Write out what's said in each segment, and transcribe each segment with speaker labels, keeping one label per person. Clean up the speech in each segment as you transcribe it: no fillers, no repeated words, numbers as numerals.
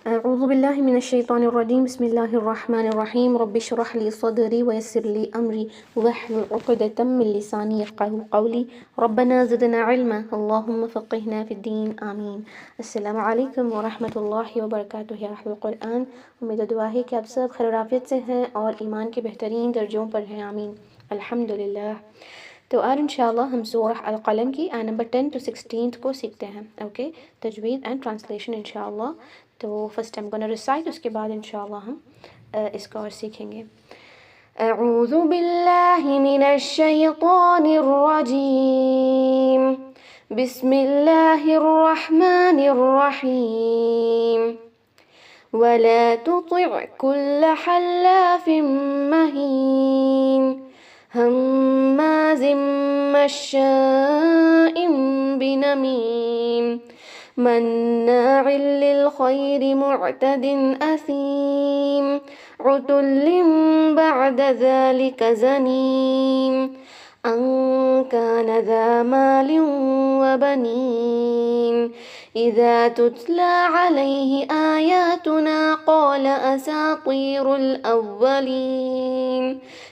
Speaker 1: اعوذ باللہ من الشیطان الرجیم بسم اللہ الرحمن الرحیم رب اشرح لی صدری ویسر لی امری واحلل عقدۃ من لسانی یفقهوا قولی ربنا زدنا علما اللہم فقہنا فی الدین آمین۔ السلام علیکم ورحمۃ اللہ وبرکاتہ یا اہل القرآن، امید و دعا ہے کہ آپ سب خیر و عافیت سے ہیں اور ایمان کے بہترین درجوں پر ہیں، آمین الحمدللہ۔ تو آج انشاءاللہ ہم سورہ القلم کی آیت نمبر 10 to 16 کو سیکھتے ہیں، اوکے، تجوید اینڈ ٹرانسلیشن انشاءاللہ۔ تو فرسٹ ٹائم گونا ریسائٹ، اس کے بعد انشاءاللہ ہم اس کو اور سیکھیں گے۔ اعوذ باللہ من الشیطان الرجیم، بسم اللہ الرحمن الرحیم، ولا تطع كل حلاف مہین ہماز مشاء بنمیم مناع للخير معتد أثيم عتل بعد ذلك زنيم أن كان ذا مال وبنين إذا تتلى عليه آياتنا قال أساطير الأولين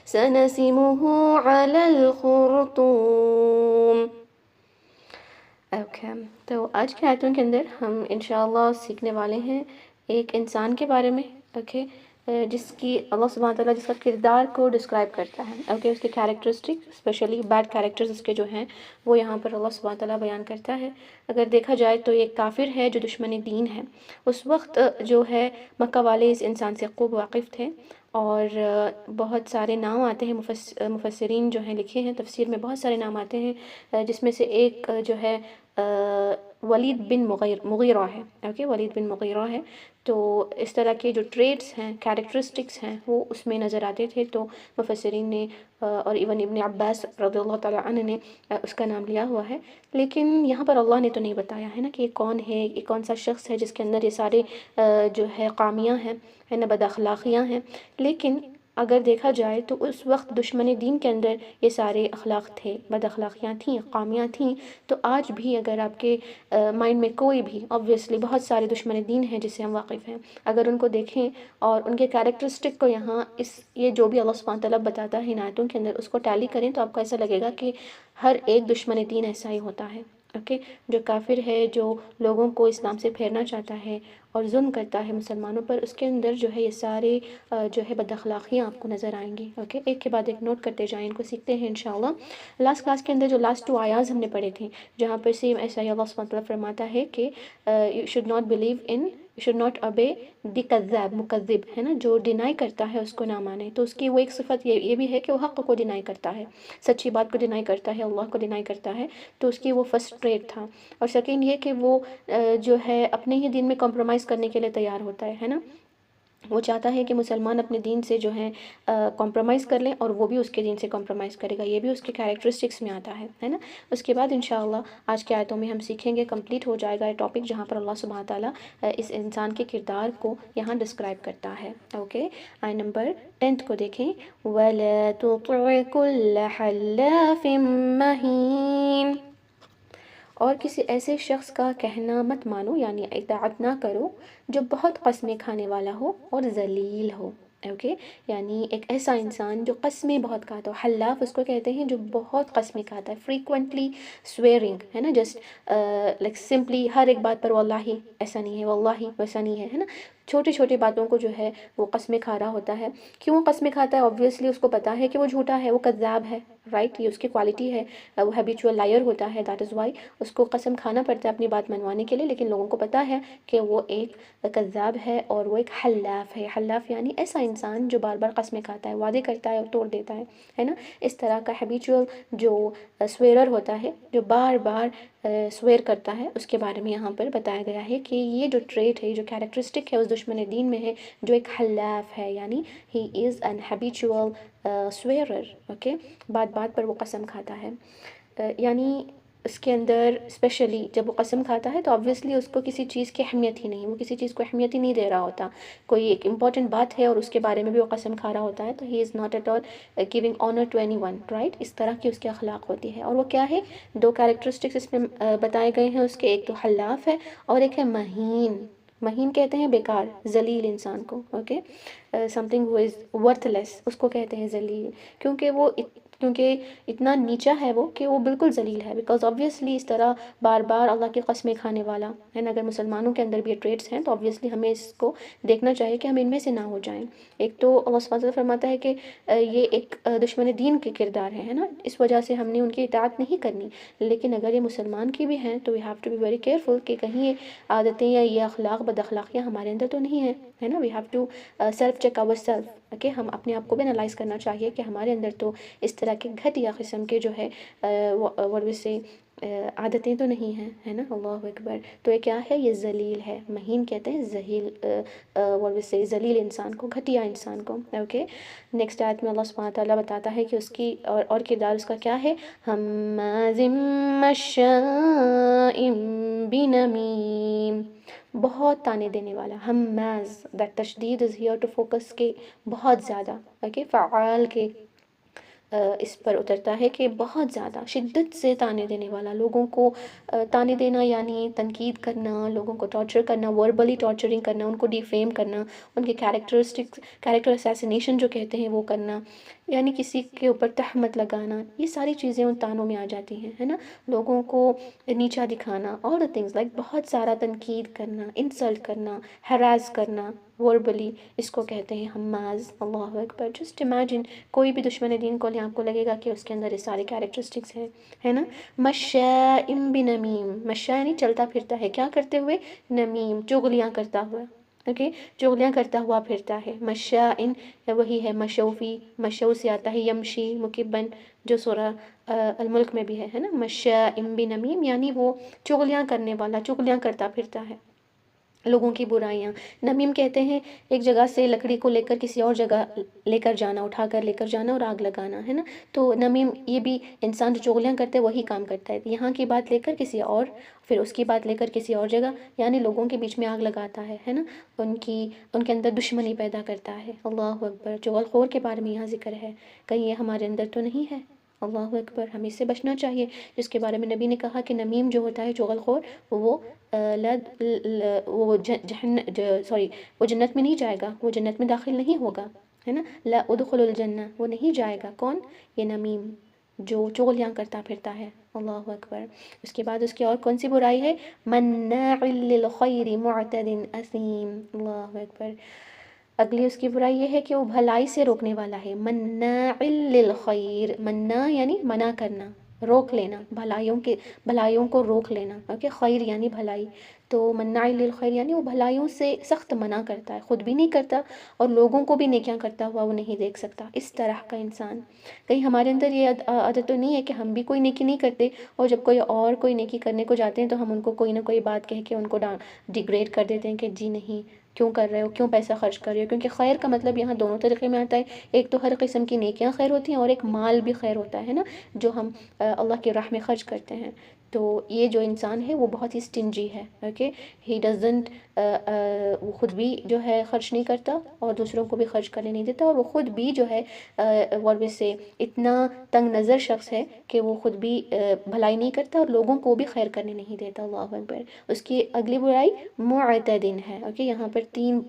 Speaker 1: سنسمه على الخرطوم۔ اوکے، تو آج کے آیتوں کے اندر ہم انشاءاللہ سیکھنے والے ہیں ایک انسان کے بارے میں، اوکے، جس کی اللہ سبحانہ تعالیٰ جس کا کردار کو ڈسکرائب کرتا ہے، اوکے، اس کے کیریکٹرسٹک اسپیشلی بیڈ کیریکٹرز اس کے جو ہیں وہ یہاں پر اللہ سبحانہ تعالیٰ بیان کرتا ہے۔ اگر دیکھا جائے تو یہ کافر ہے جو دشمن دین ہے۔ اس وقت جو ہے مکہ والے اس انسان سے خوب واقف تھے، اور بہت سارے نام آتے ہیں، مفسرین جو ہیں لکھے ہیں تفسیر میں بہت سارے نام آتے ہیں، جس میں سے ایک جو ہے ولید بن مغیرہ ہے، اوکے، ولید بن مغیرہ ہے۔ تو اس طرح کے جو ٹریٹس ہیں، کیریکٹرسٹکس ہیں، وہ اس میں نظر آتے تھے، تو مفسرین نے اور ایون ابن عباس رضی اللہ تعالیٰ عنہ نے اس کا نام لیا ہوا ہے۔ لیکن یہاں پر اللہ نے تو نہیں بتایا ہے نا کہ یہ کون ہے، یہ کون سا شخص ہے جس کے اندر یہ سارے جو ہے خامیاں ہیں، ہے نا، بد اخلاقیاں ہیں۔ لیکن اگر دیکھا جائے تو اس وقت دشمن دین کے اندر یہ سارے اخلاق تھے، بد اخلاقیاں تھیں، خامیاں تھیں۔ تو آج بھی اگر آپ کے مائنڈ میں کوئی بھی، obviously بہت سارے دشمن دین ہیں جس سے ہم واقف ہیں، اگر ان کو دیکھیں اور ان کے کیریکٹرسٹک کو یہاں یہ جو بھی اللہ سبحانہ تعالیٰ بتاتا ہے ان آیتوں کے اندر، اس کو ٹیلی کریں تو آپ کو ایسا لگے گا کہ ہر ایک دشمن دین ایسا ہی ہوتا ہے، اوکے، جو کافر ہے، جو لوگوں کو اسلام سے پھیرنا چاہتا ہے اور ظلم کرتا ہے مسلمانوں پر، اس کے اندر جو ہے یہ سارے جو ہے بد اخلاقیاں آپ کو نظر آئیں گی، اوکے۔ ایک کے بعد ایک نوٹ کرتے جائیں، ان کو سیکھتے ہیں انشاءاللہ۔ لاسٹ کلاس کے اندر جو لاسٹ 2 آیاز ہم نے پڑھے تھے، جہاں پر سیم ایسا ہی اللہ سبحانہ تعالیٰ فرماتا ہے کہ you should not believe in, you should not obey دی کذاب، مکذب ہے نا، جو ڈینائی کرتا ہے اس کو نہ مانے۔ تو اس کی وہ ایک صفت یہ بھی ہے کہ وہ حق کو ڈینائی کرتا ہے، سچی بات کو ڈینائی کرتا ہے، اللہ کو ڈینائی کرتا ہے۔ تو اس کی وہ فرسٹ ٹریٹ تھا۔ اور سیکنڈ یہ کہ وہ جو ہے اپنے ہی دین میں کمپرومائز کرنے کے لیے تیار ہوتا ہے نا، وہ چاہتا ہے کہ مسلمان اپنے دین سے جو ہے کمپرومائز کر لیں، اور وہ بھی اس کے دین سے کمپرومائز کرے گا، یہ بھی اس کے کیریکٹرسٹکس میں آتا ہے نا۔ اس کے بعد انشاءاللہ آج کے آیتوں میں ہم سیکھیں گے، کمپلیٹ ہو جائے گا یہ ٹاپک، جہاں پر اللہ سبحانہ تعالیٰ اس انسان کے کردار کو یہاں ڈسکرائب کرتا ہے، اوکے۔ آیت نمبر 10 کو دیکھیں، وَلَا تُطِعْ كُلَّ حَلَّافٍ مَّهِينٍ، اور کسی ایسے شخص کا کہنا مت مانو، یعنی اطاعت نہ کرو، جو بہت قسمیں کھانے والا ہو اور ذلیل ہو، اوکے۔ یعنی ایک ایسا انسان جو قسمیں بہت کھاتا ہو، حلاف اس کو کہتے ہیں جو بہت قسمیں کھاتا ہے، فریکوینٹلی سویئرنگ، ہے نا، جسٹ لائک سمپلی ہر ایک بات پر واللہ ایسا نہیں ہے، واللہ ویسا نہیں ہے نا، چھوٹی چھوٹی باتوں کو جو ہے وہ قسمیں کھا رہا ہوتا ہے۔ کیوں قسمیں کھاتا ہے؟ obviously اس کو پتہ ہے کہ وہ جھوٹا ہے، وہ کذاب ہے، رائٹ، یہ اس کی کوالٹی ہے، وہ ہیبیچول لائر ہوتا ہے، دیٹ از وائی اس کو قسم کھانا پڑتا ہے اپنی بات منوانے کے لیے۔ لیکن لوگوں کو پتہ ہے کہ وہ ایک کذاب ہے اور وہ ایک حلاف ہے۔ حلاف یعنی ایسا انسان جو بار بار قسمیں کھاتا ہے، وعدے کرتا ہے اور توڑ دیتا ہے نا، اس طرح کا ہیبیچول جو سویرر ہوتا ہے، جو بار بار سویر کرتا ہے، اس کے بارے میں یہاں پر بتایا گیا ہے کہ یہ جو ٹریٹ ہے، جو کیریکٹرسٹک ہے اس دشمن دین میں ہے، جو ایک حلاف ہے، یعنی ہی از این ہیبیچول سویرر، اوکے، بات بات پر وہ قسم کھاتا ہے۔ یعنی اس کے اندر اسپیشلی جب وہ قسم کھاتا ہے تو obviously اس کو کسی چیز کی اہمیت ہی نہیں، وہ کسی چیز کو اہمیت ہی نہیں دے رہا ہوتا، کوئی ایک امپورٹنٹ بات ہے اور اس کے بارے میں بھی وہ قسم کھا رہا ہوتا ہے، تو he is not at all giving honour to anyone, right, اس طرح کی اس کی اخلاق ہوتی ہے۔ اور وہ کیا ہے؟ 2 کیریکٹرسٹکس اس میں بتائے گئے ہیں اس کے، ایک تو حلاف ہے اور ایک ہے مہین، مہین کہتے ہیں بیکار، ذلیل انسان کو، okay, something who is worthless, اس کو کہتے ہیں ذلیل، کیونکہ اتنا نیچا ہے وہ کہ وہ بالکل ذلیل ہے، بیکاز آبویسلی اس طرح بار بار اللہ کی قسمیں کھانے والا ہے نا، اگر مسلمانوں کے اندر بھی یہ ٹریٹس ہیں تو آبویسلی ہمیں اس کو دیکھنا چاہیے کہ ہم ان میں سے نہ ہو جائیں۔ ایک تو اللہ سبحانہ وتعالیٰ فرماتا ہے کہ یہ ایک دشمن دین کے کردار ہے نا، اس وجہ سے ہم نے ان کی اطاعت نہیں کرنی، لیکن اگر یہ مسلمان کی بھی ہیں تو we have to be very careful کہ کہیں یہ عادتیں یا یہ اخلاق بد اخلاقیاں ہمارے اندر تو نہیں ہیں، ہے نا، we have to self check our self, کہ ہم اپنے آپ کو بھی انالائز کرنا چاہیے کہ ہمارے اندر تو اس طرح کے گھٹیا قسم کے جو ہے what we say عادتیں تو نہیں ہیں، ہے نا، اللہ اکبر۔ تو یہ کیا ہے؟ یہ ذلیل ہے، مہین کہتے ہیں ذلیل what we say ذلیل انسان کو، گھٹیا انسان کو، اوکے۔ نیکسٹ آیت میں اللہ سبحانہ تعالیٰ بتاتا ہے کہ اس کی اور کردار اس کا کیا ہے، ہمازٍ مشاء بنمیم، بہت تانے دینے والا، ہماز، دیٹ تشدید از ہیئر ٹو فوکس کے بہت زیادہ، اوکے، فعال کے اس پر اترتا ہے کہ بہت زیادہ شدت سے تانے دینے والا، لوگوں کو تانے دینا یعنی تنقید کرنا، لوگوں کو ٹارچر کرنا، وربلی ٹارچرنگ کرنا، ان کو ڈیفیم کرنا، ان کے کیریکٹر اسیسینیشن جو کہتے ہیں وہ کرنا، یعنی کسی کے اوپر تہمت لگانا، یہ ساری چیزیں ان تانوں میں آ جاتی ہیں، ہے نا، لوگوں کو نیچا دکھانا، آل دا تھنگز لائک بہت سارا تنقید کرنا، انسلٹ کرنا، ہراس کرنا وربلی، اس کو کہتے ہیں ہماز، اللہ اکبر۔ جسٹ امیجن کوئی بھی دشمن دین کو آپ کو لگے گا کہ اس کے اندر یہ سارے کیریکٹرسٹکس ہیں، ہے نا، مشاء بنمیم، مشاء یعنی چلتا پھرتا ہے، کیا کرتے ہوئے، نمیم، چغلیاں کرتا ہوا، اوکے، چغلیاں کرتا ہوا پھرتا ہے، مشاء وہی ہے مشوفی، مشو سے آتا ہے یمشی مکبن، جو سورہ الملک میں بھی ہے نا، مشاء بنمیم یعنی وہ چغلیاں کرنے والا، چغلیاں کرتا پھرتا ہے، لوگوں کی برائیاں۔ نمیم کہتے ہیں ایک جگہ سے لکڑی کو لے کر کسی اور جگہ لے کر جانا، اٹھا کر لے کر جانا اور آگ لگانا، ہے نا، تو نمیم یہ بھی انسان جو چغلیاں کرتے ہیں وہی کام کرتا ہے، یہاں کی بات لے کر کسی اور، پھر اس کی بات لے کر کسی اور جگہ، یعنی لوگوں کے بیچ میں آگ لگاتا ہے نا، ان کے اندر دشمنی پیدا کرتا ہے، اللہ اکبر۔ چغل خور کے بارے میں یہاں ذکر ہے، کہیں یہ ہمارے اندر تو نہیں ہے، اللہ اکبر، ہمیں اس سے بچنا چاہیے، جس کے بارے میں نبی نے کہا کہ نمیم جو ہوتا ہے چغل خور، وہ وہ جنت میں نہیں جائے گا، وہ جنت میں داخل نہیں ہوگا، ہے نا، لا ادخل الجنہ، وہ نہیں جائے گا، کون؟ یہ نمیم جو چغلیاں کرتا پھرتا ہے، اللہ اکبر۔ اس کے بعد اس کی اور کون سی برائی ہے، مناع للخیر معتد اثیم، اللہ اکبر۔ اگلی اس کی برائی یہ ہے کہ وہ بھلائی سے روکنے والا ہے، مناع للخیر، منع یعنی منع کرنا، روک لینا، بھلائیوں کو روک لینا، اوکے، خیر یعنی بھلائی، تو مناع للخیر یعنی وہ بھلائیوں سے سخت منع کرتا ہے، خود بھی نہیں کرتا اور لوگوں کو بھی نیکیاں کرتا ہوا وہ نہیں دیکھ سکتا، اس طرح کا انسان۔ کہیں ہمارے اندر یہ عادت تو نہیں ہے کہ ہم بھی کوئی نیکی نہیں کرتے، اور جب کوئی اور کوئی نیکی کرنے کو جاتے ہیں تو ہم ان کو کوئی نہ کوئی بات کہہ کے ان کو ڈیگریڈ کر دیتے ہیں کہ جی نہیں، کیوں کر رہے ہو، کیوں پیسہ خرچ کر رہے ہو، کیونکہ خیر کا مطلب یہاں دونوں طریقے میں آتا ہے، ایک تو ہر قسم کی نیکیاں خیر ہوتی ہیں اور ایک مال بھی خیر ہوتا ہے نا، جو ہم اللہ کی راہ میں خرچ کرتے ہیں، تو یہ جو انسان ہے وہ بہت ہی اسٹنجی ہے، اوکے، ہی ڈزنٹ، وہ خود بھی جو ہے خرچ نہیں کرتا اور دوسروں کو بھی خرچ کرنے نہیں دیتا، اور وہ خود بھی جو ہے what we say اتنا تنگ نظر شخص ہے کہ وہ خود بھی بھلائی نہیں کرتا اور لوگوں کو بھی خیر کرنے نہیں دیتا، اللہ اکبر۔ اس کی اگلی برائی معتدن ہے، اوکے، یہاں پر 3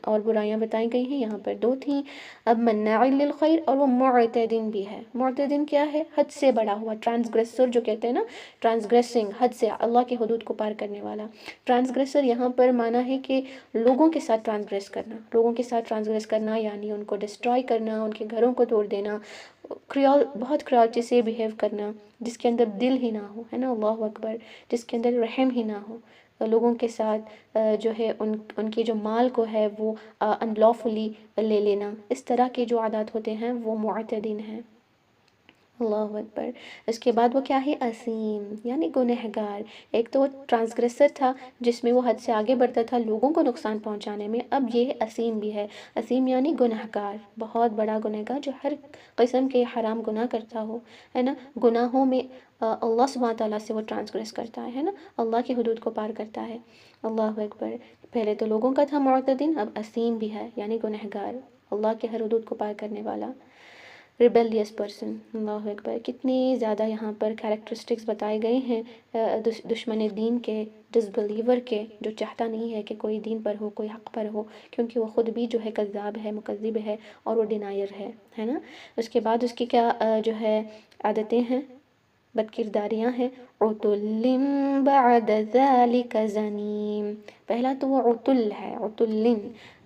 Speaker 1: اور برائیاں بتائی گئی ہیں، یہاں پر 2 تھیں، اب مناع للخیر، اور وہ معتدن بھی ہے۔ معتدن کیا ہے؟ حد سے بڑا ہوا، ٹرانسگریسر جو کہتے ہیں نا، ٹرانسگریسنگ، حد سے، اللہ کی حدود کو پار کرنے والا۔ ٹرانسگریسر یہاں پر معنی ہے کہ لوگوں کے ساتھ ٹرانسگریس کرنا، لوگوں کے ساتھ ٹرانسگریس کرنا یعنی ان کو ڈسٹرائے کرنا، ان کے گھروں کو توڑ دینا، بہت کریولٹی سے بیہیو کرنا، جس کے اندر دل ہی نہ ہو، ہے نا، اللہ اکبر، جس کے اندر رحم ہی نہ ہو، لوگوں کے ساتھ جو ہے ان کے جو مال کو ہے وہ انلافلی لے لینا، اس طرح کے جو عادات ہوتے ہیں وہ معتدین ہیں، اللہ اکبر۔ اس کے بعد وہ کیا ہے؟ اسیم یعنی گنہگار۔ ایک تو وہ ٹرانسگریسر تھا جس میں وہ حد سے آگے بڑھتا تھا لوگوں کو نقصان پہنچانے میں، اب یہ اسیم بھی ہے، اسیم یعنی گنہگار، بہت بڑا گنہگار جو ہر قسم کے حرام گناہ کرتا ہو، ہے نا، گناہوں میں اللہ سبحانہ تعالیٰ سے وہ ٹرانسگریس کرتا ہے نا، اللہ کی حدود کو پار کرتا ہے، اللہ اکبر۔ پہلے تو لوگوں کا تھا معتدین، اب اسیم بھی ہے یعنی گنہگار، اللہ کے ہر حدود کو پار کرنے والا۔ Rebellious person. اللہ اکبر. کتنے زیادہ یہاں پر کریکٹرسٹکس بتائے گئے ہیں دشمن دین کے، ڈس بلیور کے، جو چاہتا نہیں ہے کہ کوئی دین پر ہو، کوئی حق پر ہو، کیونکہ وہ خود بھی جو ہے کذاب ہے، مکذب ہے، اور وہ ڈینائر ہے نا. اس کے بعد اس کی کیا جو ہے عادتیں ہیں، بد کرداریاں ہیں. عتل بعد ذلك زنیم. پہلا تو وہ عتل ہے، عتل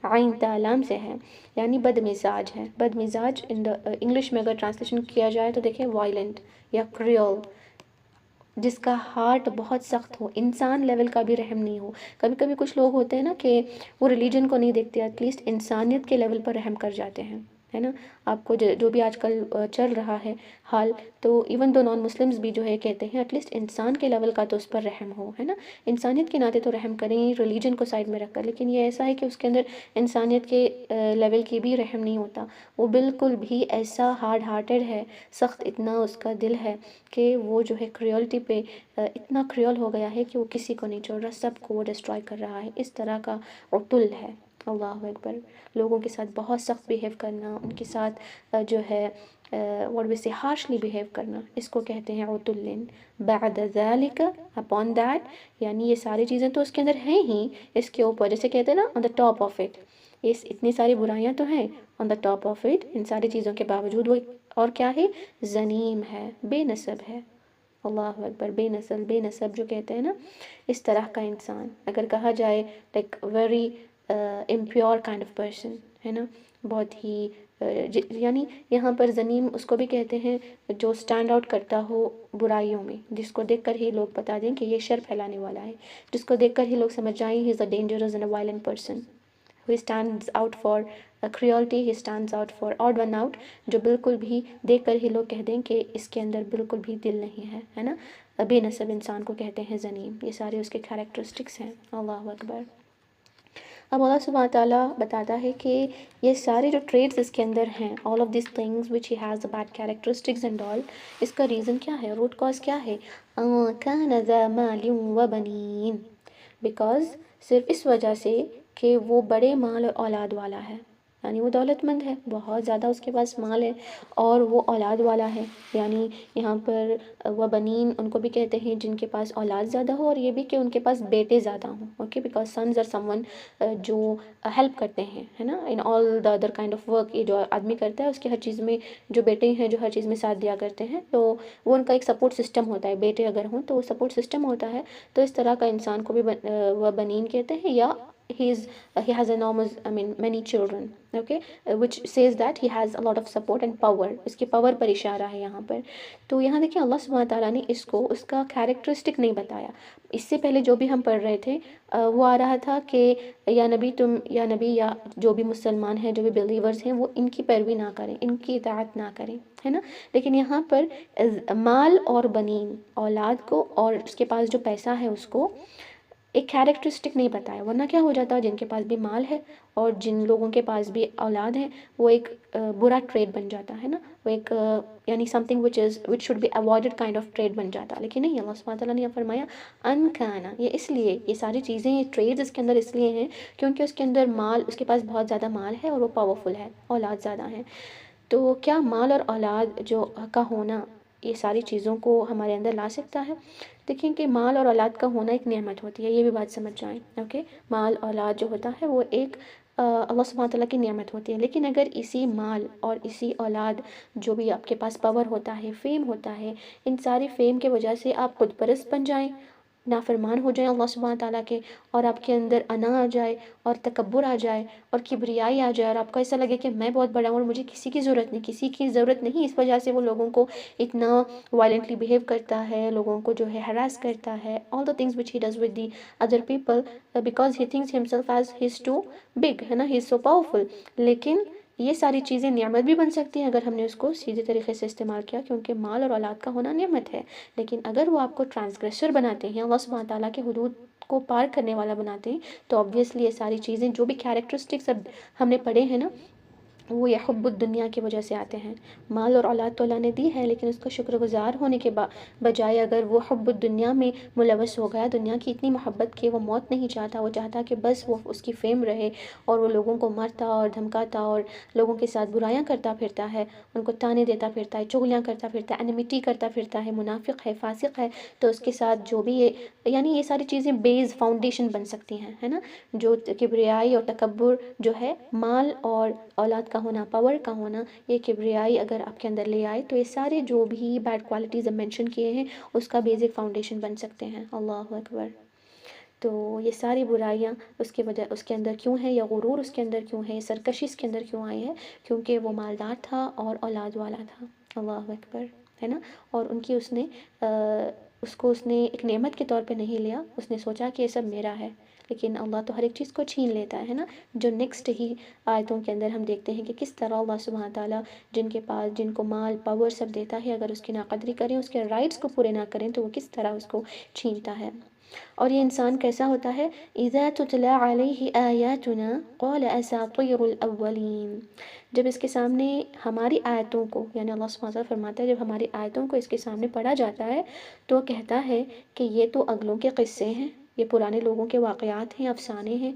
Speaker 1: عین تالام سے ہے، یعنی بد مزاج ہے. بد مزاج انگلش میں اگر ٹرانسلیشن کیا جائے تو دیکھیں وائلنٹ یا کریول، جس کا ہارٹ بہت سخت ہو، انسان لیول کا بھی رحم نہیں ہو. کبھی کبھی کچھ لوگ ہوتے ہیں نا کہ وہ ریلیجن کو نہیں دیکھتے، ایٹ لیسٹ انسانیت کے لیول پر رحم کر جاتے ہیں، ہے نا. آپ کو جو بھی آج کل چل رہا ہے حال، تو ایون دو نان مسلمز بھی جو ہے کہتے ہیں ایٹ لیسٹ انسان کے لیول کا تو اس پر رحم ہو، ہے نا. انسانیت کے ناطے تو رحم کریں، ریلیجن کو سائڈ میں رکھ کر. لیکن یہ ایسا ہے کہ اس کے اندر انسانیت کے لیول کی بھی رحم نہیں ہوتا. وہ بالکل بھی ایسا ہارڈ ہارٹڈ ہے، سخت اتنا اس کا دل ہے کہ وہ جو ہے کریولٹی پہ اتنا کریول ہو گیا ہے کہ وہ کسی کو نہیں چھوڑ رہا، سب کو وہ ڈسٹرائے کر رہا ہے. اس طرح کا عتل ہے. اللہ اکبر. لوگوں کے ساتھ بہت سخت بیہیو کرنا، ان کے ساتھ جو ہے واٹ وی سے ہارشلی بیہیو کرنا، اس کو کہتے ہیں عتل. بعد ذالک، اپون دیٹ، یعنی یہ ساری چیزیں تو اس کے اندر ہیں ہی، اس کے اوپر جیسے کہتے ہیں نا آن دا ٹاپ آف اٹ، اتنی ساری برائیاں تو ہیں، آن دا ٹاپ آف اٹ، ان ساری چیزوں کے باوجود وہ اور کیا ہے، زنیم ہے، بے نسب ہے. اللہ اکبر. بے نسل، بے نسب جو کہتے ہیں نا، اس طرح کا انسان اگر کہا جائے like very impure kind of person, ہے نا. بہت ہی یعنی یہاں پر زنیم اس کو بھی کہتے ہیں جو اسٹینڈ آؤٹ کرتا ہو برائیوں میں، جس کو دیکھ کر ہی لوگ بتا دیں کہ یہ شر پھیلانے والا ہے، جس کو دیکھ کر ہی لوگ سمجھ جائیں he is a dangerous and a violent person. who stands out for cruelty, he stands out for odd one out، جو بالکل بھی دیکھ کر ہی لوگ کہہ دیں کہ اس کے اندر بالکل بھی دل نہیں ہے، ہے نا. بے نسب انسان کو کہتے ہیں زنیم. یہ سارے اس کے کریکٹرسٹکس ہیں. اللہ اکبر. اب اللہ سبحانہ تعالیٰ بتاتا ہے کہ یہ سارے جو ٹریٹس اس کے اندر ہیں، all of these things which he has bad characteristics and all، اس کا ریزن کیا ہے، روٹ کاز کیا ہے، كَانَ ذَا مَالٍ وَبَنِينَ، بیکاز صرف اس وجہ سے کہ وہ بڑے مال اور اولاد والا ہے، یعنی وہ دولت مند ہے، بہت زیادہ اس کے پاس مال ہے، اور وہ اولاد والا ہے. یعنی یہاں پر وہ بنین ان کو بھی کہتے ہیں جن کے پاس اولاد زیادہ ہو، اور یہ بھی کہ ان کے پاس بیٹے زیادہ ہوں. Okay, because sons are someone جو ہیلپ کرتے ہیں، ہے نا، in all the other kind of work. یہ جو آدمی کرتا ہے اس کی ہر چیز میں، جو بیٹے ہیں جو ہر چیز میں ساتھ دیا کرتے ہیں، تو وہ ان کا ایک سپورٹ سسٹم ہوتا ہے. بیٹے اگر ہوں تو وہ سپورٹ سسٹم ہوتا ہے. تو اس طرح کا انسان کو بھی وہ بنین کہتے ہیں، یا he has enormous many children. Okay, which says that he has a lot of support and power. اس کی پاور پر اشارہ ہے یہاں پر. تو یہاں دیکھیں اللہ سبحانہ تعالیٰ نے اس کو اس کا کیریکٹرسٹک نہیں بتایا. اس سے پہلے جو بھی ہم پڑھ رہے تھے وہ آ رہا تھا کہ یا نبی یا جو بھی مسلمان ہیں، جو بھی بلیورز ہیں، وہ ان کی پیروی نہ کریں، ان کی اطاعت نہ کریں، ہے نا. لیکن یہاں پر مال اور بنین، اولاد کو اور اس کے پاس جو پیسہ ہے اس کو ایک کیریکٹرسٹک نہیں بتایا. ورنہ کیا ہو جاتا، جن کے پاس بھی مال ہے اور جن لوگوں کے پاس بھی اولاد ہے، وہ ایک برا ٹریڈ بن جاتا ہے نا، وہ ایک یعنی something which should be avoided kind of trade بن جاتا. لیکن نہیں، اللہ سبحانہ تعالیٰ نے یہ فرمایا ان کانا. یہ اس لیے، یہ ساری چیزیں، یہ ٹریڈز اس کے اندر اس لیے ہیں کیونکہ اس کے اندر مال، اس کے پاس بہت زیادہ مال ہے اور وہ پاورفل ہے، اولاد زیادہ ہیں. تو کیا مال اور اولاد جو کا ہونا یہ ساری چیزوں کو ہمارے اندر لا سکتا ہے؟ دیکھیں کہ مال اور اولاد کا ہونا ایک نعمت ہوتی ہے، یہ بھی بات سمجھ جائیں. اوکے، مال اولاد جو ہوتا ہے وہ ایک اللہ سبحانہ تعالیٰ کی نعمت ہوتی ہے. لیکن اگر اسی مال اور اسی اولاد، جو بھی آپ کے پاس پاور ہوتا ہے، فیم ہوتا ہے، ان ساری فیم کے وجہ سے آپ خود پرست بن جائیں، نافرمان ہو جائیں اللہ سبحانہ تعالیٰ کے، اور آپ کے اندر انا آ جائے اور تکبر آ جائے اور کبریائی آ جائے، اور آپ کو ایسا لگے کہ میں بہت بڑا ہوں اور مجھے کسی کی ضرورت نہیں، اس وجہ سے وہ لوگوں کو اتنا وائلنٹلی بیہیو کرتا ہے، لوگوں کو جو ہے ہراس کرتا ہے. all the things which he does with the other people because he thinks himself as he is too big، ہے نا، he is so powerful. لیکن یہ ساری چیزیں نعمت بھی بن سکتی ہیں اگر ہم نے اس کو سیدھے طریقے سے استعمال کیا، کیونکہ مال اور اولاد کا ہونا نعمت ہے. لیکن اگر وہ آپ کو ٹرانسگریسر بناتے ہیں، اللہ سبحانہ تعالیٰ کے حدود کو پار کرنے والا بناتے ہیں، تو obviously یہ ساری چیزیں جو بھی کیریکٹرسٹکس اب ہم نے پڑھے ہیں نا، وہ یہ حب الدنیا کی وجہ سے آتے ہیں۔ مال اور اولاد تو اللہ نے دی ہے، لیکن اس کا شکر گزار ہونے کے بجائے اگر وہ حب الدنیا میں ملوث ہو گیا، دنیا کی اتنی محبت کہ وہ موت نہیں چاہتا، وہ چاہتا کہ بس وہ اس کی فیم رہے، اور وہ لوگوں کو مارتا اور دھمکاتا اور لوگوں کے ساتھ برائیاں کرتا پھرتا ہے، ان کو تانے دیتا پھرتا ہے، چغلیاں کرتا پھرتا ہے، انیمیٹی کرتا پھرتا ہے، منافق ہے، فاسق ہے، تو اس کے ساتھ جو بھی یعنی یہ ساری چیزیں بیس فاؤنڈیشن بن سکتی ہیں، ہے نا، جو کبریائی اور تکبر جو ہے، مال اور اولاد کا ہونا، پاور کا ہونا، یہ کبریائی اگر آپ کے اندر لے آئے تو یہ سارے جو بھی بیڈ کوالٹیز ہم مینشن کیے ہیں اس کا بیسک فاؤنڈیشن بن سکتے ہیں۔ اللہ اکبر۔ تو یہ ساری برائیاں اس کے وجہ اس کے اندر کیوں ہیں، یا غرور اس کے اندر کیوں ہے، سرکشی اس کے اندر کیوں آئی ہے؟ کیونکہ وہ مالدار تھا اور اولاد والا تھا۔ اللہ اکبر، ہے نا، اور ان کی اس نے ایک نعمت کے طور پہ نہیں لیا، اس نے سوچا کہ یہ سب میرا ہے، لیکن اللہ تو ہر ایک چیز کو چھین لیتا ہے نا، جو نیکسٹ ہی آیتوں کے اندر ہم دیکھتے ہیں کہ کس طرح اللہ سبحانہ تعالیٰ جن کو مال پاور سب دیتا ہے، اگر اس کی ناقدری کریں، اس کے رائٹس کو پورے نہ کریں تو وہ کس طرح اس کو چھینتا ہے۔ اور یہ انسان کیسا ہوتا ہے؟ اذا تتلی علیہ آیاتنا قال اساطیر الاولین، جب اس کے سامنے ہماری آیتوں کو، یعنی اللہ سبحانہ تعالیٰ فرماتا ہے جب ہماری آیتوں کو اس کے سامنے پڑھا جاتا ہے تو کہتا ہے کہ یہ تو اگلوں کے قصے ہیں، یہ پرانے لوگوں کے واقعات ہیں، افسانے ہیں،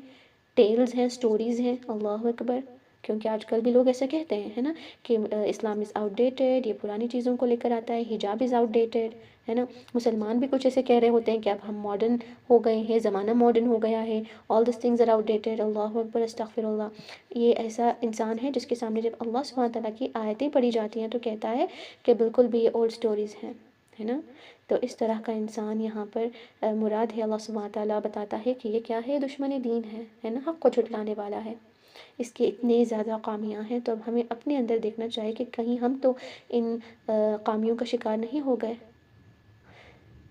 Speaker 1: ٹیلز ہیں، سٹوریز ہیں۔ اللہ اکبر، کیونکہ آج کل بھی لوگ ایسا کہتے ہیں، ہے نا، کہ اسلام از آؤٹ ڈیٹڈ، یہ پرانی چیزوں کو لے کر آتا ہے، حجاب از آؤٹ ڈیٹڈ، ہے نا، مسلمان بھی کچھ ایسے کہہ رہے ہوتے ہیں کہ اب ہم ماڈرن ہو گئے ہیں، زمانہ ماڈرن ہو گیا ہے، آل دس تھنگز آر آؤٹ ڈیٹڈ۔ اللہ اکبر، استغفر اللہ۔ یہ ایسا انسان ہے جس کے سامنے جب اللہ سبحانہ تعالیٰ کی آیتیں پڑھی جاتی ہیں تو کہتا ہے کہ بالکل بھی یہ اولڈ سٹوریز ہیں، ہے نا۔ تو اس طرح کا انسان یہاں پر مراد ہے، اللہ سبحانہ تعالیٰ بتاتا ہے کہ یہ کیا ہے، دشمن دین ہے نا، حق کو جھٹلانے والا ہے، اس کے اتنے زیادہ خامیاں ہیں۔ تو اب ہمیں اپنے اندر دیکھنا چاہیے کہ کہیں ہم تو ان خامیوں کا شکار نہیں ہو گئے۔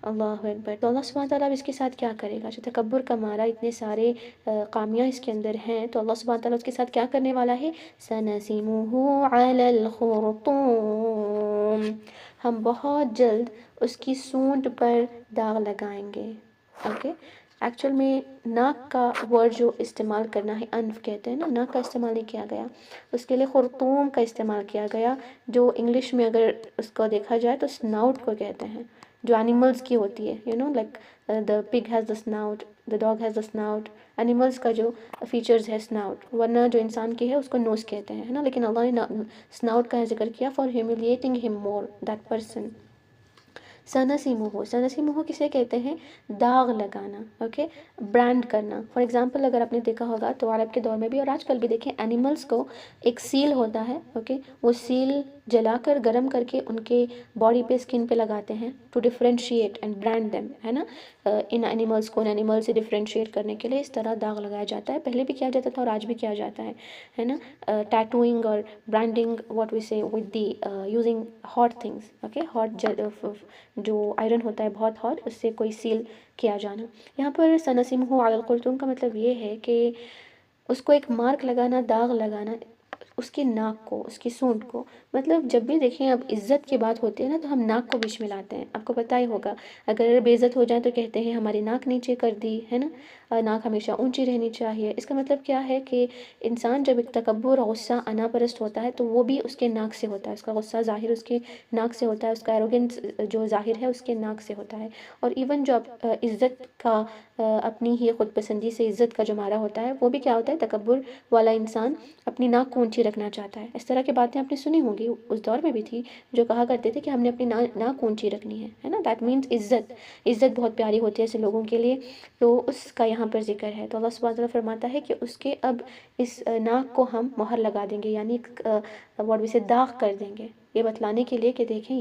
Speaker 1: اللہ اکبر۔ تو اللہ سبحانہ تعالیٰ اب اس کے ساتھ کیا کرے گا؟ جو تکبر کا مارا اتنے سارے خامیاں اس کے اندر ہیں، تو اللہ سبحانہ تعالیٰ اس کے ساتھ کیا کرنے والا ہے؟ سَنَسِمُهُ عَلَى الْخُرْطُومِ، ہم بہت جلد اس کی سونڈ پر داغ لگائیں گے۔ اوکے، ایکچول میں ناک کا ورڈ جو استعمال کرنا ہے، انف کہتے ہیں نا، ناک کا استعمال نہیں کیا گیا، اس کے لیے خرطوم کا استعمال کیا گیا، جو انگلش میں اگر اس کو دیکھا جائے تو سناؤٹ کو کہتے ہیں، جو اینیملز کی ہوتی ہے، you know like the pig has the snout, the dog has the snout, animals کا جو فیچرز ہے سناؤٹ، ورنہ جو انسان کی ہے اس کو نوز کہتے ہیں، ہے نا، لیکن اللہ نے سناؤٹ کا ذکر کیا فار ہیوملیٹنگ ہم مور، دیٹ پرسن۔ سنسیمہ کسے کہتے ہیں؟ داغ لگانا، اوکے، برانڈ کرنا۔ فار ایگزامپل اگر آپ نے دیکھا ہوگا تو عرب کے دور میں بھی اور آج کل بھی دیکھیں، اینیملز کو ایک سیل ہوتا ہے، اوکے، وہ سیل جلا کر گرم کر کے ان کے باڈی پہ، اسکن پہ لگاتے ہیں to differentiate and brand them, ہے نا، ان اینیملز کو ان اینیمل سے ڈفرینشیٹ کرنے کے لیے اس طرح داغ لگایا جاتا ہے، پہلے بھی کیا جاتا تھا اور آج بھی کیا جاتا ہے نا، ٹیٹوئنگ اور branding, what we say with the using hot things, okay, hot جو آئرن ہوتا ہے بہت ہاٹ، اس سے کوئی سیل کیا جانا۔ یہاں پر سنسمہ علی الخرطوم کا مطلب یہ ہے کہ اس کو ایک مارک لگانا، داغ لگانا اس کی ناک کو، اس کی سونڈ کو، مطلب جب بھی دیکھیں اب عزت کی بات ہوتی ہے نا تو ہم ناک کو بیچ میں لاتے ہیں، آپ کو پتہ ہی ہوگا، اگر بے عزت ہو جائیں تو کہتے ہیں ہماری ناک نیچے کر دی، ہے نا، ناک ہمیشہ اونچی رہنی چاہیے۔ اس کا مطلب کیا ہے کہ انسان جب ایک تکبر اور غصہ انا پرست ہوتا ہے تو وہ بھی اس کے ناک سے ہوتا ہے، اس کا غصہ ظاہر اس کے ناک سے ہوتا ہے، اس کا ایروگنس جو ظاہر ہے اس کے ناک سے ہوتا ہے۔ اور ایون جو عزت کا اپنی ہی خود پسندی سے عزت کا جو مارا ہوتا ہے وہ بھی کیا ہوتا ہے، تکبر والا انسان اپنی ناک کو اونچی رکھنا چاہتا ہے۔ اس طرح کی باتیں آپ نے سنی ہوں گی، اس دور میں بھی تھی جو کہا کرتے تھے کہ ہم نے اپنی ناک اونچی رکھنی ہے نا، دیٹ مینس عزت بہت پیاری ہوتی ہے ایسے لوگوں کے لیے، تو اس کا یہاں پر ذکر ہے۔ تو اللہ سبحانہ تعالیٰ فرماتا ہے کہ اس کے اب اس ناک کو ہم مہر لگا دیں گے، یعنی واٹ وی سے داغ کر دیں گے، یہ بتلانے کے لیے کہ دیکھیں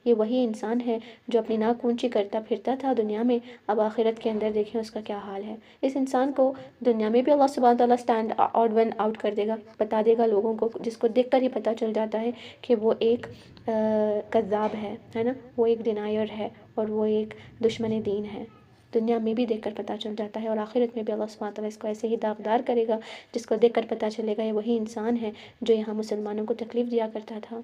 Speaker 1: یہ وہی انسان ہے جو اپنی ناک اونچی کرتا پھرتا تھا دنیا میں، اب آخرت کے اندر دیکھیں اس کا کیا حال ہے۔ اس انسان کو دنیا میں بھی اللہ سبحانہ تعالیٰ اسٹینڈ آؤٹ کر دے گا، بتا دے گا لوگوں کو، جس کو دیکھ کر ہی پتہ چل جاتا ہے کہ وہ ایک کذاب ہے نا، وہ ایک ڈینائر ہے اور وہ ایک دشمن دین ہے، دنیا میں بھی دیکھ کر پتہ چل جاتا ہے، اور آخرت میں بھی اللہ سبحانہ تعالیٰ اس کو ایسے ہی داغدار کرے گا، جس کو دیکھ کر پتہ چلے گا یہ وہی انسان ہے جو یہاں مسلمانوں کو تکلیف دیا کرتا تھا۔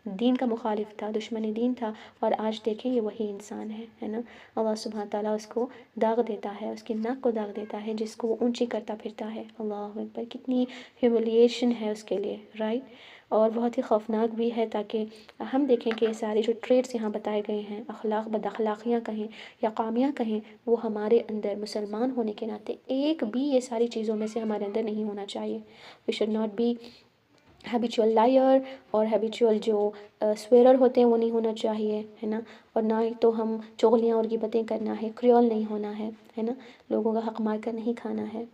Speaker 1: دین کا مخالف تھا، دشمن دین تھا، اور آج دیکھیں یہ وہی انسان ہے نا۔ اللہ سبحانہ تعالیٰ اس کو داغ دیتا ہے، اس کی ناک کو داغ دیتا ہے، جس کو وہ اونچی کرتا پھرتا ہے۔ اللہ اکبر، کتنی ہیوملیشن ہے اس کے لیے، رائٹ، اور بہت ہی خوفناک بھی ہے۔ تاکہ ہم دیکھیں کہ یہ سارے جو ٹریٹس یہاں بتائے گئے ہیں، اخلاق، بد اخلاقیاں کہیں یا قامیاں کہیں، وہ ہمارے اندر مسلمان ہونے کے ناطے ایک بھی یہ ساری چیزوں میں سے ہمارے اندر نہیں ہونا چاہیے۔ We should not be habitual liar, اور ہیبیچول جو سویرر ہوتے ہیں وہ نہیں ہونا چاہیے، ہے نا، اور نہ ہی تو ہم چغلیاں اور غیبتیں کرنا ہے، کریول نہیں ہونا ہے نا، لوگوں کا حق مار کر نہیں کھانا ہے۔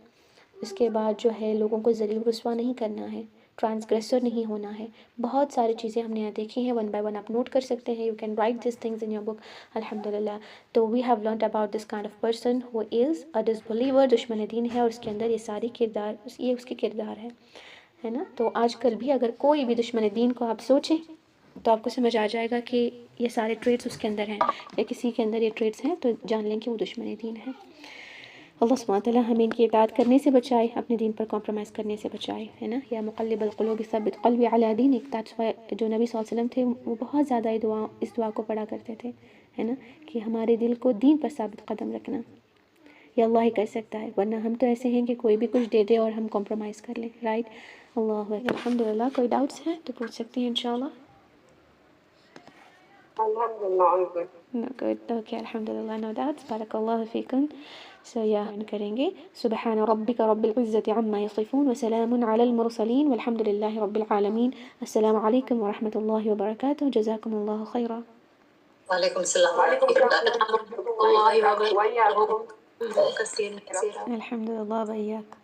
Speaker 1: اس کے بعد جو ہے لوگوں کو ذلیل رسوا نہیں کرنا ہے، ٹرانسگریسر نہیں ہونا ہے۔ بہت ساری چیزیں ہم نے یہاں دیکھی ہیں، ون بائی ون آپ نوٹ کر سکتے ہیں، you can write these things in your book الحمدللہ۔ تو we have learned about this kind of person who is a disbeliever, دشمن دین ہے، اور اس کے اندر یہ ساری کردار، یہ اس کے کردار ہے نا۔ تو آج کل بھی اگر کوئی بھی دشمن دین کو آپ سوچیں تو آپ کو سمجھ آ جائے گا کہ یہ سارے ٹریٹس اس کے اندر ہیں، یا کسی کے اندر یہ ٹریٹس ہیں، تو جان لیں کہ وہ دشمن دین ہے۔ اللہ سبحانہ تعالیٰ ہمیں ان کی اطاعت کرنے سے بچائے، اپنے دین پر کمپرومائز کرنے سے بچائے، ہے نا۔ یا مقلب القلوب ثبت قلبی علی دینک، دیٹس وائی جو نبی صلی اللہ علیہ وسلم تھے وہ بہت زیادہ اس دعا کو پڑھا کرتے تھے، ہے نا، کہ ہمارے دل کو دین پر ثابت قدم رکھنا، یہ اللہ ہی کر سکتا ہے، ورنہ ہم تو ایسے ہیں کہ کوئی بھی کچھ دے دے اور ہم کمپرومائز کر لیں، رائٹ۔ اللہ الحمدللہ، کوئی ڈاؤٹس ہیں تو پوچھ سکتی ہیں انشاءاللہ۔ No, good. Okay, alhamdulillah, no doubts. Barakallahu feekum. So yeah, کریں گے سبحان ربك رب العزة عما يصفون وسلام على المرسلين والحمد لله رب العالمين. السلام عليكم ورحمة الله وبركاته. جزاكم الله خيرا.
Speaker 2: وعليكم السلام ورحمة الله وبركاته.
Speaker 1: الحمد لله، وإياك.